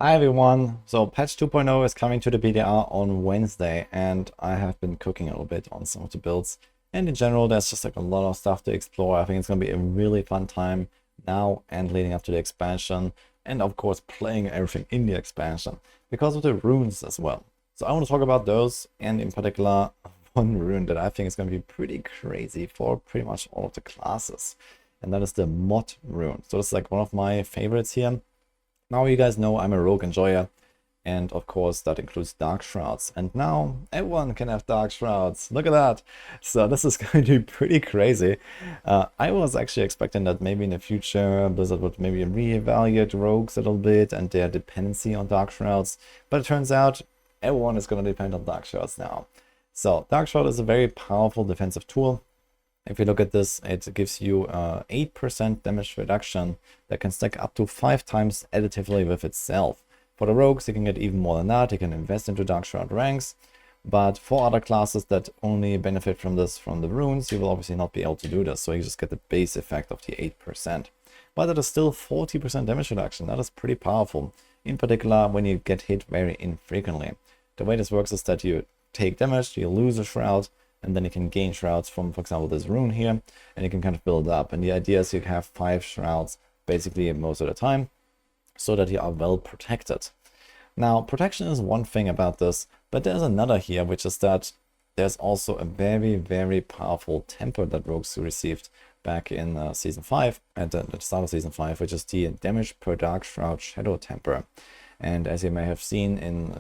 Hi everyone, so patch 2.0 is coming to the BDR on Wednesday and I have been cooking a little bit on some of the builds, and in general there's just like a lot of stuff to explore. I think it's going to be a really fun time now and leading up to the expansion, and of course playing everything in the expansion because of the runes as well. So I want to talk about those, and in particular one rune that I think is going to be pretty crazy for pretty much all of the classes, and that is the Mot Rune. So it's like one of my favorites here. Now you guys know I'm a rogue enjoyer, and of course that includes dark shrouds, and now everyone can have dark shrouds. Look at that. So this is going to be pretty crazy. I was actually expecting that maybe in the future Blizzard would maybe reevaluate rogues a little bit and their dependency on dark shrouds, but it turns out everyone is going to depend on dark shrouds now. So dark shroud is a very powerful defensive tool. If you look at this, it gives you 8% damage reduction that can stack up to 5 times additively with itself. For the rogues, you can get even more than that. You can invest into Dark Shroud ranks. But for other classes that only benefit from this from the runes, you will obviously not be able to do this. So you just get the base effect of the 8%. But that is still 40% damage reduction. That is pretty powerful. In particular, when you get hit very infrequently. The way this works is that you take damage, you lose a shroud, and then you can gain shrouds from, for example, this rune here, and you can kind of build up. And the idea is you have 5 shrouds basically most of the time, so that you are well protected. Now, protection is one thing about this, but there's another here, which is that there's also a very, very powerful temper that rogues received back in Season 5, at the start of Season 5, which is the damage per Dark Shroud Shadow temper. And as you may have seen in,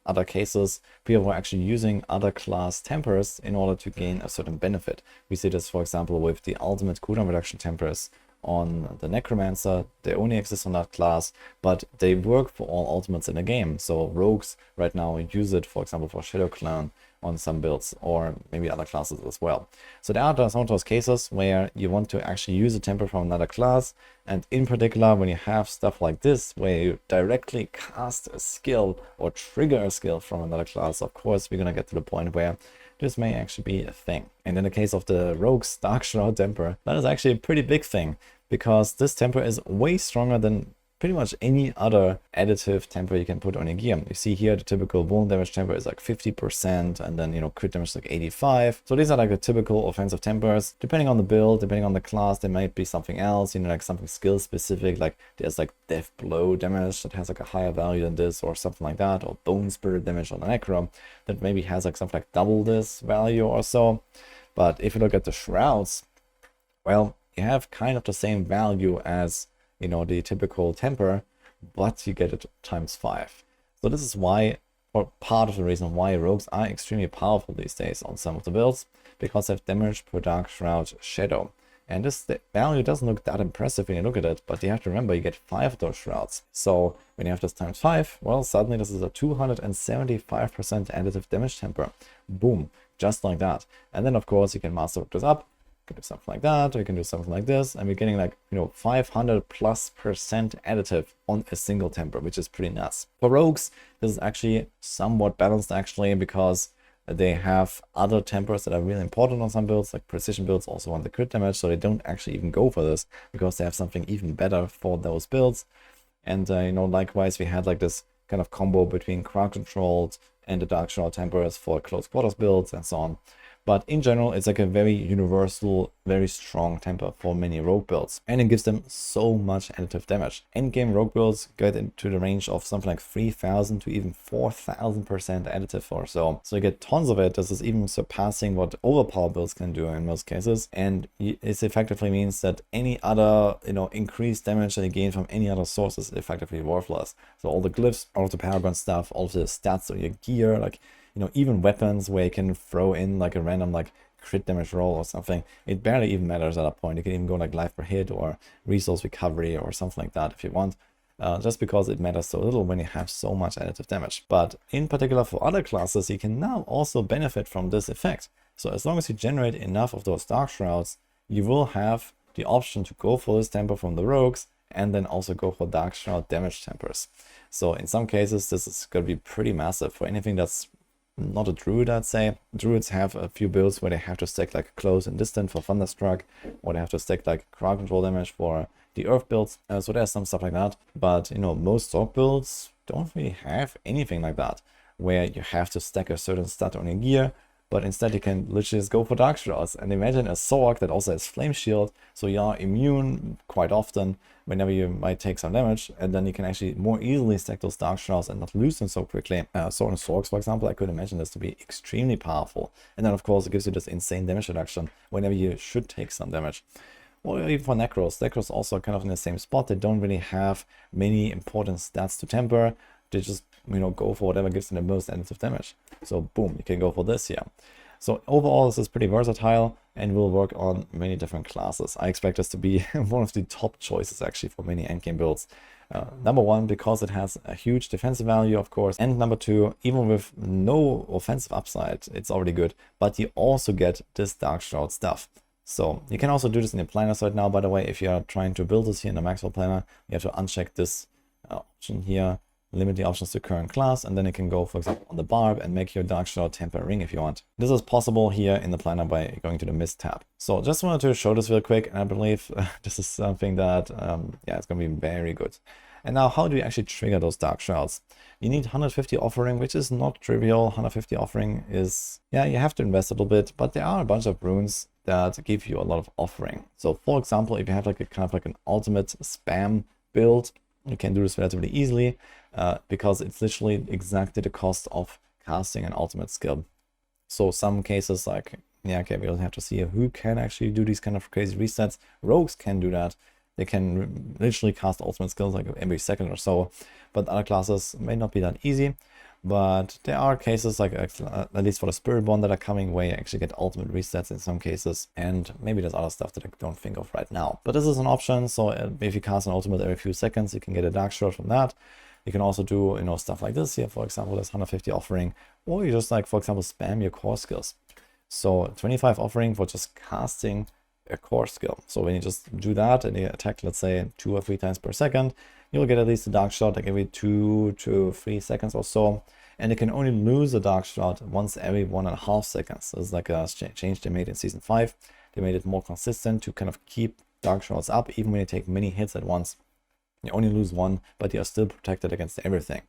other cases, people were actually using other class tempers in order to gain a certain benefit. We see this, for example, with the ultimate cooldown reduction tempers on the Necromancer. They only exist on that class, but they work for all ultimates in the game. So rogues right now use it, for example, for Shadow Clone on some builds, or maybe other classes as well. So there are some of those cases where you want to actually use a temper from another class, and in particular when you have stuff like this where you directly cast a skill or trigger a skill from another class, of course we're gonna get to the point where this may actually be a thing. And in the case of the rogue's Dark Shroud temper, that is actually a pretty big thing, because this temper is way stronger than pretty much any other additive temper you can put on your gear. You see here the typical wound damage temper is like 50%, and then crit damage is like 85. So these are like the typical offensive tempers. Depending on the build, depending on the class, there might be something else, like something skill specific, like there's like death blow damage that has like a higher value than this, or something like that, or bone spirit damage on the necro that maybe has like something like double this value or so. But if you look at the shrouds, well, you have kind of the same value as the typical temper, but you get it times 5. So this is why, or part of the reason why, rogues are extremely powerful these days on some of the builds, because they have damage per Dark Shroud Shadow. And this value doesn't look that impressive when you look at it, but you have to remember you get 5 of those shrouds. So when you have this times 5, well, suddenly this is a 275% additive damage temper. Boom, just like that. And then of course you can master this up. You can do something like that, or you can do something like this, and we're getting like 500+% additive on a single temper, which is pretty nuts. For rogues, this is actually somewhat balanced actually, because they have other tempers that are really important on some builds, like precision builds also want the crit damage, so they don't actually even go for this because they have something even better for those builds. And likewise we had like this kind of combo between crowd controlled and the Dark Shroud tempers for close quarters builds and so on. But in general, it's like a very universal, very strong temper for many rogue builds. And it gives them so much additive damage. Endgame rogue builds get into the range of something like 3000 to even 4000% additive or so. So you get tons of it. This is even surpassing what overpower builds can do in most cases. And it effectively means that any other, increased damage that you gain from any other source is effectively worthless. So all the glyphs, all of the paragon stuff, all of the stats of your gear, like even weapons where you can throw in like a random like crit damage roll or something, it barely even matters at that point. You can even go like life per hit or resource recovery or something like that if you want, just because it matters so little when you have so much additive damage. But in particular for other classes, you can now also benefit from this effect. So as long as you generate enough of those Dark Shrouds, you will have the option to go for this temper from the rogues, and then also go for Dark Shroud damage tempers. So in some cases, this is going to be pretty massive for anything that's not a druid, I'd say. Druids have a few builds where they have to stack like close and distant for Thunderstruck, or they have to stack like crowd control damage for the Earth builds. So there's some stuff like that. But, you know, most Sorc builds don't really have anything like that, where you have to stack a certain stat on your gear, but instead you can literally just go for Dark Shrouds. And imagine a Sorc that also has Flame Shield, so you are immune quite often whenever you might take some damage, and then you can actually more easily stack those Dark Shrouds and not lose them so quickly. So in Sorcs, for example, I could imagine this to be extremely powerful. And then of course it gives you this insane damage reduction whenever you should take some damage. Or even for Necros. Necros also kind of in the same spot. They don't really have many important stats to temper. They just, you know, go for whatever gives them the most additive damage. So boom, you can go for this here. So overall, this is pretty versatile and will work on many different classes. I expect this to be one of the top choices actually for many endgame builds. Number one, because it has a huge defensive value, of course. And number two, even with no offensive upside, it's already good. But you also get this Dark Shroud stuff. So you can also do this in the planners right now, by the way. If you are trying to build this here in the Maxwell planner, you have to uncheck this option here, limit the options to current class, and then you can go, for example, on the barb and make your Dark Shroud temper ring if you want. This is possible here in the planner by going to the Mist tab. So just wanted to show this real quick, and I believe this is something that, yeah, it's going to be very good. And now, how do you actually trigger those Dark Shrouds? You need 150 offering, which is not trivial. 150 offering is, yeah, you have to invest a little bit, but there are a bunch of runes that give you a lot of offering. So for example, if you have like a kind of like an ultimate spam build, you can do this relatively easily because it's literally exactly the cost of casting an ultimate skill. So some cases like, yeah, okay, we'll have to see who can actually do these kind of crazy resets. Rogues can do that. They can literally cast ultimate skills like every second or so, but other classes may not be that easy. But there are cases like, at least for the Spiritborn, that are coming where you actually get ultimate resets in some cases, and maybe there's other stuff that I don't think of right now. But this is an option, so if you cast an ultimate every few seconds, you can get a Dark Shroud from that. You can also do, you know, stuff like this here, for example, there's 150 offering, or you just like, for example, spam your core skills. So 25 offering for just casting a core skill. So when you just do that and you attack, let's say 2 or 3 times per second, you'll get at least a Dark Shroud like every 2 to 3 seconds or so. And you can only lose a Dark Shroud once every 1.5 seconds. This is like a change they made in Season 5. They made it more consistent to kind of keep Dark Shrouds up, even when you take many hits at once. You only lose one, but you're still protected against everything.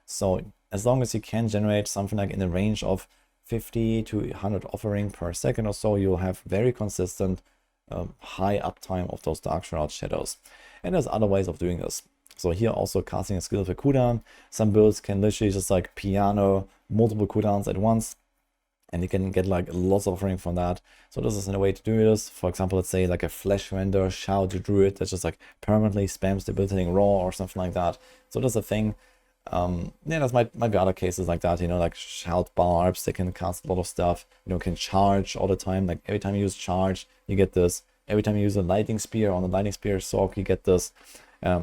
So as long as you can generate something like in the range of 50 to 100 offering per second or so, you'll have very consistent high uptime of those Dark Shroud shadows. And there's other ways of doing this. So here also casting a skill with a cooldown. Some builds can literally just like piano multiple cooldowns at once, and you can get like lots of offering from that. So this is a way to do this. For example, let's say like a Flesh Render Shroud Druid that just like permanently spams debilitating raw or something like that. So that's a thing. Yeah, there's might be other cases like that, you know, like Shout Barbs, they can cast a lot of stuff, you know, can charge all the time. Like every time you use charge, you get this. Every time you use a Lightning Spear on the Lightning Spear Sorc, you get this.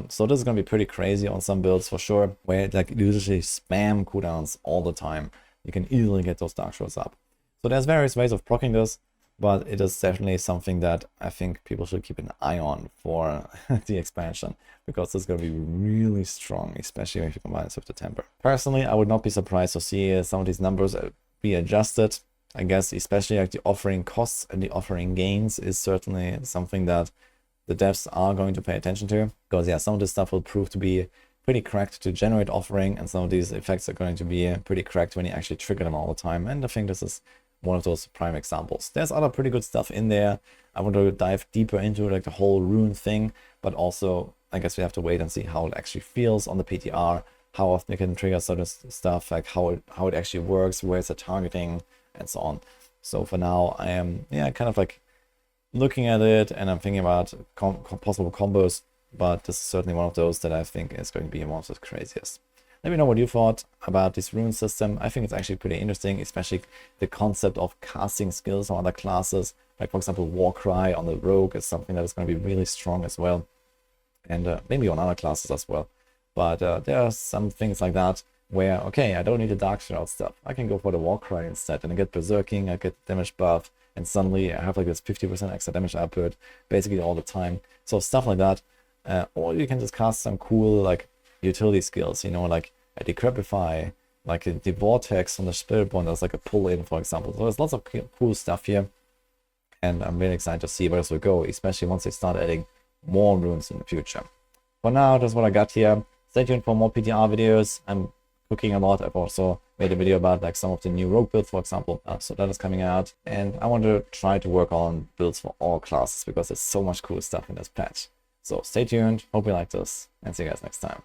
So this is going to be pretty crazy on some builds for sure, where like you usually spam cooldowns all the time. You can easily get those Dark Shrouds up. So there's various ways of proccing this, but it is definitely something that I think people should keep an eye on for the expansion, because it's going to be really strong, especially if you combine this with the temper. Personally, I would not be surprised to see some of these numbers be adjusted. I guess especially like the offering costs and the offering gains is certainly something that the devs are going to pay attention to, because yeah, some of this stuff will prove to be pretty cracked to generate offering, and some of these effects are going to be pretty cracked when you actually trigger them all the time. And I think this is one of those prime examples. There's other pretty good stuff in there. I want to dive deeper into like the whole rune thing, but also I guess we have to wait and see how it actually feels on the PTR, how often you can trigger certain stuff, like how it actually works, where it's a targeting, and so on. So for now, I am kind of like looking at it, and I'm thinking about possible combos, but this is certainly one of those that I think is going to be one of the craziest. Let me know what you thought about this rune system. I think it's actually pretty interesting, especially the concept of casting skills on other classes. Like for example, Warcry on the Rogue is something that is going to be really strong as well, and maybe on other classes as well. But there are some things like that where, okay, I don't need the Dark Shroud stuff. I can go for the Warcry instead, and I get Berserking, I get damage buff, and suddenly I have like this 50% extra damage output basically all the time. So stuff like that. Or you can just cast some cool like utility skills, you know, like a Decrepify, like the Vortex on the Spiritborn, that's like a pull-in, for example. So there's lots of cool stuff here, and I'm really excited to see where this will go, especially once they start adding more runes in the future. For now, that's what I got here. Stay tuned for more PTR videos. I'm cooking a lot. I've also made a video about like some of the new rogue builds, for example. So that is coming out. And I want to try to work on builds for all classes because there's so much cool stuff in this patch. So stay tuned. Hope you like this and see you guys next time.